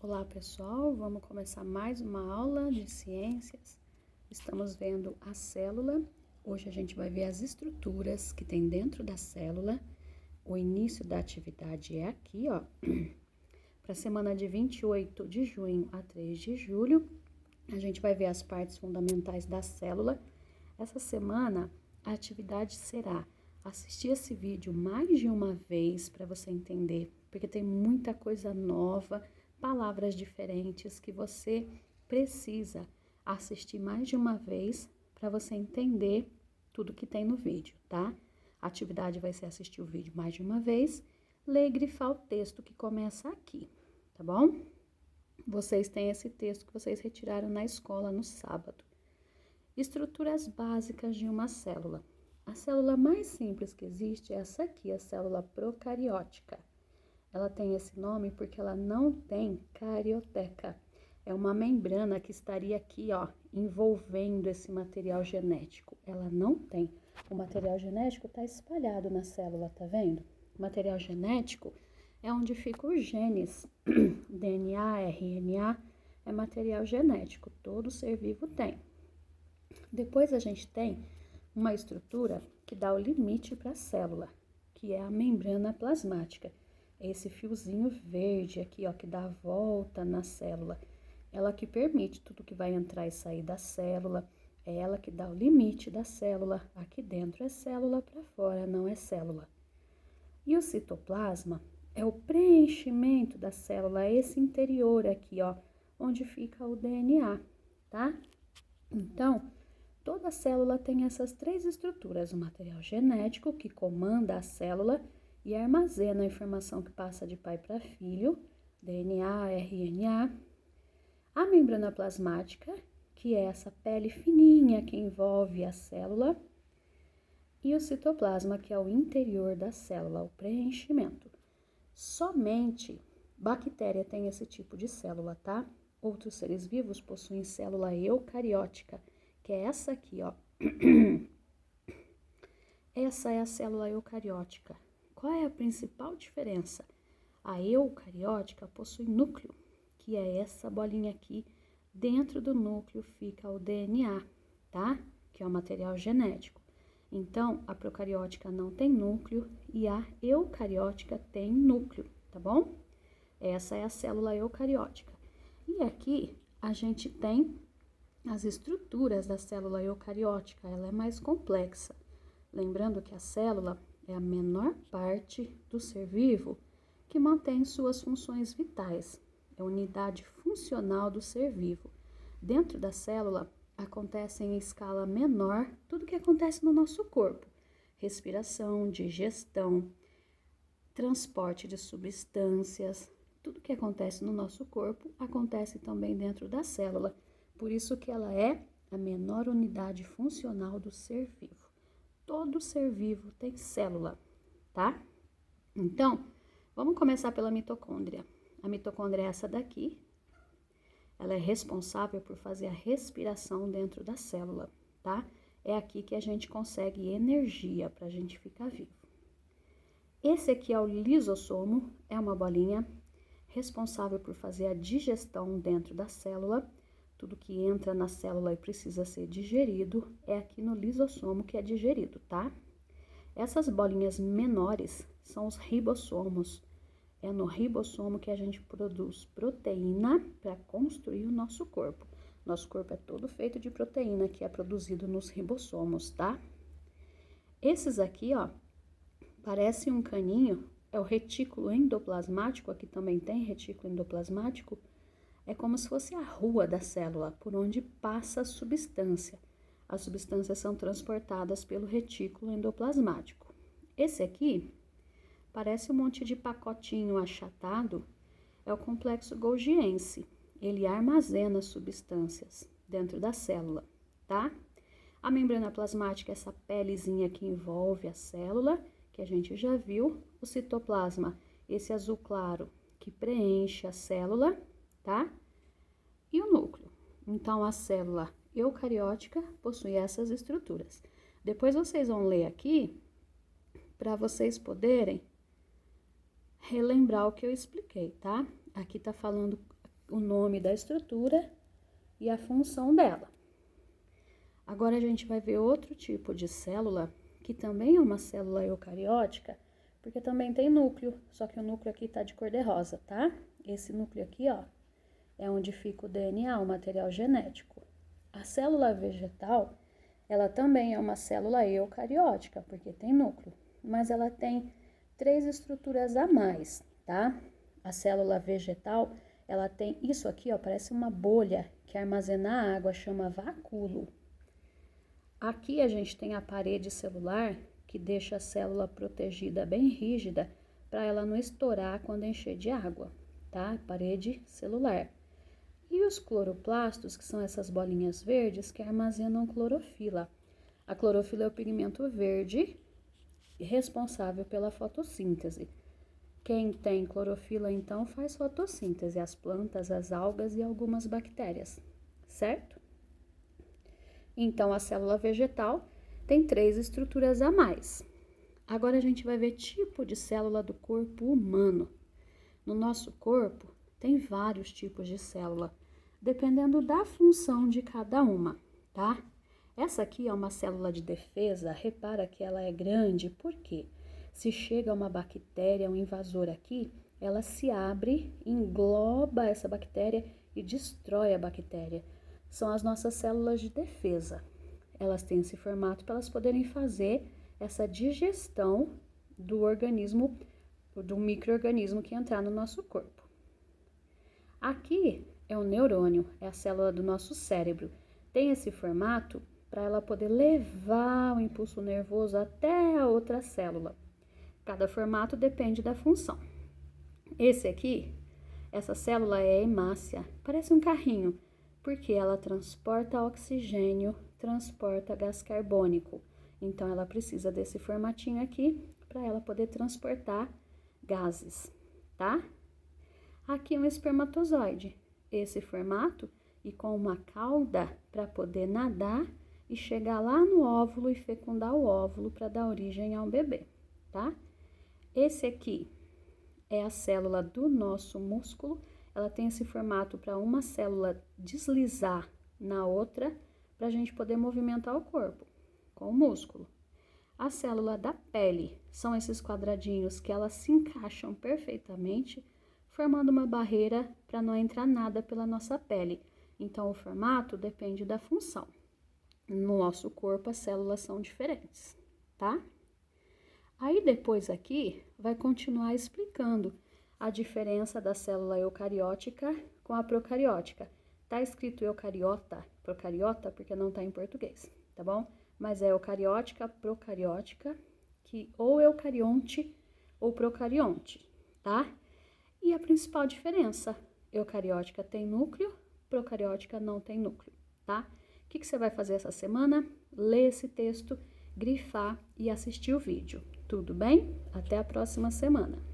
Olá pessoal, vamos começar mais uma aula de ciências. Estamos vendo a célula. Hoje a gente vai ver as estruturas que tem dentro da célula. O início da atividade é aqui, ó. Para a semana de 28 de junho a 3 de julho, a gente vai ver as partes fundamentais da célula. Essa semana a atividade será assistir esse vídeo mais de uma vez para você entender, porque tem muita coisa nova, palavras diferentes que você precisa assistir mais de uma vez para você entender tudo que tem no vídeo, tá? A atividade vai ser assistir o vídeo mais de uma vez, ler e grifar o texto que começa aqui, tá bom? Vocês têm esse texto que vocês retiraram na escola no sábado. Estruturas básicas de uma célula. A célula mais simples que existe é essa aqui, a célula procariótica. Ela tem esse nome porque ela não tem carioteca. É uma membrana que estaria aqui, ó, envolvendo esse material genético. Ela não tem. O material genético está espalhado na célula, tá vendo? O material genético é onde ficam os genes. DNA, RNA, é material genético. Todo ser vivo tem. Depois a gente tem uma estrutura que dá o limite para a célula, que é a membrana plasmática. Esse fiozinho verde aqui, ó, que dá a volta na célula. Ela que permite tudo que vai entrar e sair da célula. É ela que dá o limite da célula. Aqui dentro é célula, para fora não é célula. E o citoplasma é o preenchimento da célula, esse interior aqui, ó, onde fica o DNA, tá? Então, toda célula tem essas três estruturas: o material genético, que comanda a célula e armazena a informação que passa de pai para filho, DNA, RNA. A membrana plasmática, que é essa pele fininha que envolve a célula. E o citoplasma, que é o interior da célula, o preenchimento. Somente bactéria tem esse tipo de célula, tá? Outros seres vivos possuem célula eucariótica, que é essa aqui, ó. Essa é a célula eucariótica. Qual é a principal diferença? A eucariótica possui núcleo, que é essa bolinha aqui. Dentro do núcleo fica o DNA, tá? Que é o material genético. Então, a procariótica não tem núcleo e a eucariótica tem núcleo, tá bom? Essa é a célula eucariótica. E aqui a gente tem as estruturas da célula eucariótica, ela é mais complexa. Lembrando que a célula é a menor parte do ser vivo que mantém suas funções vitais. É a unidade funcional do ser vivo. Dentro da célula acontece em escala menor tudo que acontece no nosso corpo: respiração, digestão, transporte de substâncias. Tudo que acontece no nosso corpo acontece também dentro da célula. Por isso que ela é a menor unidade funcional do ser vivo. Todo ser vivo tem célula, tá? Então, vamos começar pela mitocôndria. A mitocôndria é essa daqui. Ela é responsável por fazer a respiração dentro da célula, tá? É aqui que a gente consegue energia para a gente ficar vivo. Esse aqui é o lisossomo, é uma bolinha responsável por fazer a digestão dentro da célula. Tudo que entra na célula e precisa ser digerido é aqui no lisossomo que é digerido, tá? Essas bolinhas menores são os ribossomos. É no ribossomo que a gente produz proteína para construir o nosso corpo. Nosso corpo é todo feito de proteína que é produzido nos ribossomos, tá? Esses aqui, ó, parece um caninho, é o retículo endoplasmático, aqui também tem retículo endoplasmático. É como se fosse a rua da célula, por onde passa a substância. As substâncias são transportadas pelo retículo endoplasmático. Esse aqui parece um monte de pacotinho achatado, é o complexo golgiense. Ele armazena substâncias dentro da célula, tá? A membrana plasmática é essa pelezinha que envolve a célula, que a gente já viu. O citoplasma, esse azul claro, que preenche a célula, tá? E o núcleo. Então, a célula eucariótica possui essas estruturas. Depois vocês vão ler aqui, para vocês poderem relembrar o que eu expliquei, tá? Aqui tá falando o nome da estrutura e a função dela. Agora a gente vai ver outro tipo de célula, que também é uma célula eucariótica, porque também tem núcleo, só que o núcleo aqui tá de cor de rosa, tá? Esse núcleo aqui, ó, é onde fica o DNA, o material genético. A célula vegetal, ela também é uma célula eucariótica, porque tem núcleo, mas ela tem 3 estruturas a mais, tá? A célula vegetal, ela tem isso aqui, ó, parece uma bolha que armazena água, chama vacúolo. Aqui a gente tem a parede celular, que deixa a célula protegida bem rígida, para ela não estourar quando encher de água, tá? Parede celular. E os cloroplastos, que são essas bolinhas verdes que armazenam clorofila. A clorofila é o pigmento verde responsável pela fotossíntese. Quem tem clorofila, então, faz fotossíntese, as plantas, as algas e algumas bactérias, certo? Então, a célula vegetal tem 3 estruturas a mais. Agora, a gente vai ver tipo de célula do corpo humano. No nosso corpo, tem vários tipos de célula, dependendo da função de cada uma, tá? Essa aqui é uma célula de defesa, repara que ela é grande, por quê? Se chega uma bactéria, um invasor aqui, ela se abre, engloba essa bactéria e destrói a bactéria. São as nossas células de defesa. Elas têm esse formato para elas poderem fazer essa digestão do organismo, do micro-organismo que entrar no nosso corpo. Aqui é o neurônio, é a célula do nosso cérebro. Tem esse formato para ela poder levar o impulso nervoso até a outra célula. Cada formato depende da função. Esse aqui, essa célula é hemácia, parece um carrinho, porque ela transporta oxigênio, transporta gás carbônico. Então, ela precisa desse formatinho aqui para ela poder transportar gases, tá? Aqui é um espermatozoide, esse formato e com uma cauda para poder nadar e chegar lá no óvulo e fecundar o óvulo para dar origem a um bebê, tá? Esse aqui é a célula do nosso músculo, ela tem esse formato para uma célula deslizar na outra para a gente poder movimentar o corpo com o músculo. A célula da pele são esses quadradinhos que elas se encaixam perfeitamente, formando uma barreira para não entrar nada pela nossa pele. Então, o formato depende da função. No nosso corpo, as células são diferentes, tá? Aí, depois aqui, vai continuar explicando a diferença da célula eucariótica com a procariótica. Tá escrito eucariota, procariota, porque não tá em português, tá bom? Mas é eucariótica, procariótica, que ou eucarionte ou procarionte, tá? E a principal diferença, eucariótica tem núcleo, procariótica não tem núcleo, tá? O que você vai fazer essa semana? Ler esse texto, grifar e assistir o vídeo. Tudo bem? Até a próxima semana.